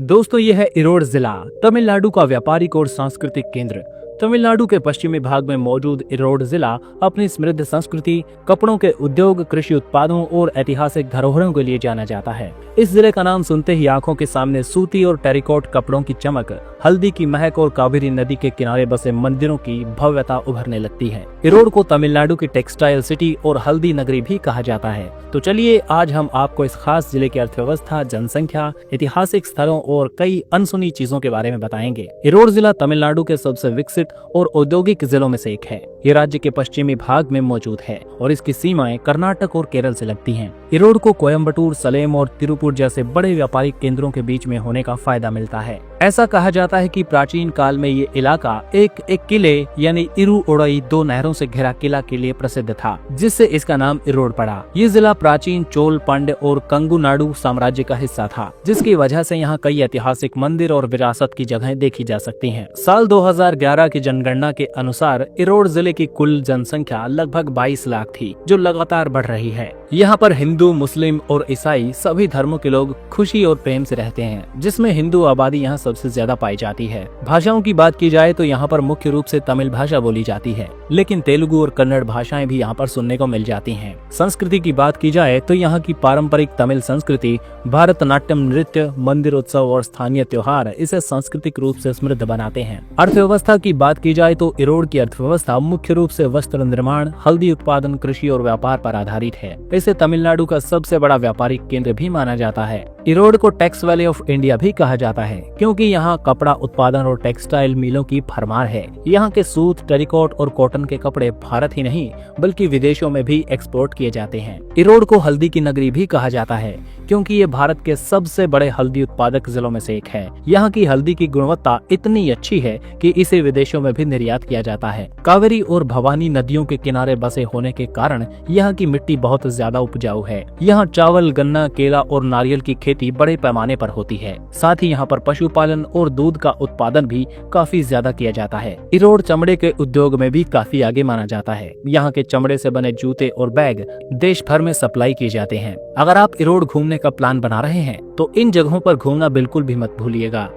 दोस्तों ये है इरोड जिला, तमिलनाडु का व्यापारिक और सांस्कृतिक केंद्र। तमिलनाडु के पश्चिमी भाग में मौजूद इरोड जिला अपनी समृद्ध संस्कृति, कपड़ों के उद्योग, कृषि उत्पादों और ऐतिहासिक धरोहरों के लिए जाना जाता है। इस जिले का नाम सुनते ही आंखों के सामने सूती और टेरिकॉट कपड़ों की चमक, हल्दी की महक और कावेरी नदी के किनारे बसे मंदिरों की भव्यता उभरने लगती है। इरोड को तमिलनाडु की टेक्सटाइल सिटी और हल्दी नगरी भी कहा जाता है। तो चलिए आज हम आपको इस खास जिले की अर्थव्यवस्था, जनसंख्या, ऐतिहासिक स्थलों और कई अनसुनी चीजों के बारे में बताएंगे। इरोड जिला तमिलनाडु के सबसे विकसित और औद्योगिक जिलों में से एक है। ये राज्य के पश्चिमी भाग में मौजूद है और इसकी सीमाएं कर्नाटक और केरल से लगती हैं। इरोड को कोयम्बटूर, सलेम और तिरुपुर जैसे बड़े व्यापारिक केंद्रों के बीच में होने का फायदा मिलता है। ऐसा कहा जाता है कि प्राचीन काल में ये इलाका एक किले यानी इरुओडई, दो नहरों से घिरा किला के लिए प्रसिद्ध था, जिससे इसका नाम इरोड पड़ा। ये जिला प्राचीन चोल, पांड्य और कंगुनाडु साम्राज्य का हिस्सा था, जिसकी वजह से यहाँ कई ऐतिहासिक मंदिर और विरासत की जगहें देखी जा सकती हैं। साल 2011 की जनगणना के अनुसार इरोड जिले की कुल जनसंख्या लगभग 22 लाख थी, जो लगातार बढ़ रही है। यहाँ पर हिंदू, मुस्लिम और ईसाई सभी धर्मों के लोग खुशी और प्रेम से रहते हैं, जिसमें हिंदू आबादी यहाँ सबसे ज्यादा पाई जाती है। भाषाओं की बात की जाए तो यहाँ पर मुख्य रूप से तमिल भाषा बोली जाती है, लेकिन तेलुगु और कन्नड़ भाषाएं भी यहाँ पर सुनने को मिल जाती हैं। संस्कृति की बात की जाए तो यहाँ की पारंपरिक तमिल संस्कृति, भारतनाट्यम नृत्य, मंदिर उत्सव और स्थानीय त्योहार इसे सांस्कृतिक रूप से समृद्ध बनाते हैं। अर्थव्यवस्था की बात की जाए तो इरोड की अर्थव्यवस्था मुख्य रूप से वस्त्र निर्माण, हल्दी उत्पादन, कृषि और व्यापार पर आधारित है। इसे तमिलनाडु का सबसे बड़ा व्यापारिक केंद्र भी माना जाता है। इरोड को टैक्स वैली ऑफ इंडिया भी कहा जाता है, क्योंकि यहाँ कपड़ा उत्पादन और टेक्सटाइल मिलों की भरमार है। यहाँ के सूत, टेरिकॉट और कॉटन के कपड़े भारत ही नहीं बल्कि विदेशों में भी एक्सपोर्ट किए जाते हैं। इरोड को हल्दी की नगरी भी कहा जाता है, क्योंकि ये भारत के सबसे बड़े हल्दी उत्पादक जिलों में से एक है। यहाँ की हल्दी की गुणवत्ता इतनी अच्छी है कि इसे विदेशों में भी निर्यात किया जाता है। कावेरी और भवानी नदियों के किनारे बसे होने के कारण यहाँ की मिट्टी बहुत ज्यादा उपजाऊ है। यहाँ चावल, गन्ना, केला और नारियल की खेती बड़े पैमाने पर होती है। साथ ही यहाँ पर पशुपालन और दूध का उत्पादन भी काफी ज्यादा किया जाता है। इरोड चमड़े के उद्योग में भी काफी आगे माना जाता है। यहाँ के चमड़े से बने जूते और बैग देश भर में सप्लाई किए जाते हैं। अगर आप इरोड घूमने का प्लान बना रहे हैं तो इन जगहों पर घूमना बिल्कुल भी मत भूलिएगा।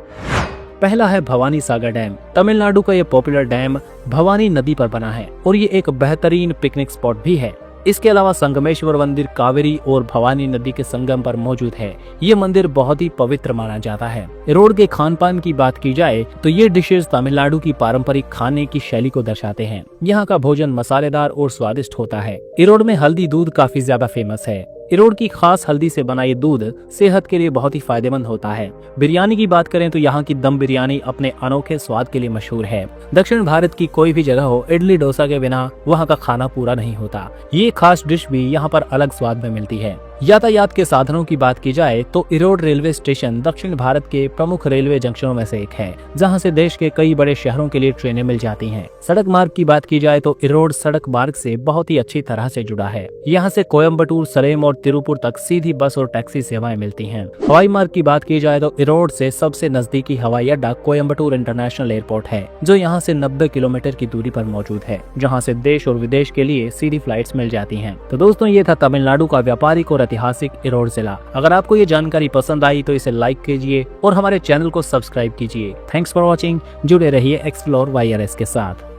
पहला है भवानी सागर डैम। तमिलनाडु का ये पॉपुलर डैम भवानी नदी पर बना है और ये एक बेहतरीन पिकनिक स्पॉट भी है। इसके अलावा संगमेश्वर मंदिर कावेरी और भवानी नदी के संगम पर मौजूद है। ये मंदिर बहुत ही पवित्र माना जाता है। इरोड के खान पान की बात की जाए तो ये डिशेज तमिलनाडु की पारंपरिक खाने की शैली को दर्शाते हैं। यहाँ का भोजन मसालेदार और स्वादिष्ट होता है। इरोड में हल्दी दूध काफी ज्यादा फेमस है। इरोड की खास हल्दी से बना ये दूध सेहत के लिए बहुत ही फायदेमंद होता है। बिरयानी की बात करें तो यहाँ की दम बिरयानी अपने अनोखे स्वाद के लिए मशहूर है। दक्षिण भारत की कोई भी जगह हो, इडली डोसा के बिना वहाँ का खाना पूरा नहीं होता। ये खास डिश भी यहाँ पर अलग स्वाद में मिलती है। यातायात के साधनों की बात की जाए तो इरोड रेलवे स्टेशन दक्षिण भारत के प्रमुख रेलवे जंक्शनों में से एक है, जहां से देश के कई बड़े शहरों के लिए ट्रेनें मिल जाती हैं। सड़क मार्ग की बात की जाए तो इरोड सड़क मार्ग से बहुत ही अच्छी तरह से जुड़ा है। यहाँ से कोयम्बटूर, सलेम और तिरुपुर तक सीधी बस और टैक्सी सेवाएं मिलती हैं। हवाई मार्ग की बात की जाए तो इरोड से सबसे नजदीकी हवाई अड्डा कोयम्बटूर इंटरनेशनल एयरपोर्ट है, जो यहाँ से 90 किलोमीटर की दूरी पर मौजूद है, जहाँ से देश और विदेश के लिए सीधी फ्लाइट्स मिल जाती हैं। तो दोस्तों ये था तमिलनाडु का व्यापारिक और ऐतिहासिक इरोड जिला। अगर आपको ये जानकारी पसंद आई तो इसे लाइक कीजिए और हमारे चैनल को सब्सक्राइब कीजिए। Thanks for watching. जुड़े रहिए एक्सप्लोर वाईआरएस के साथ।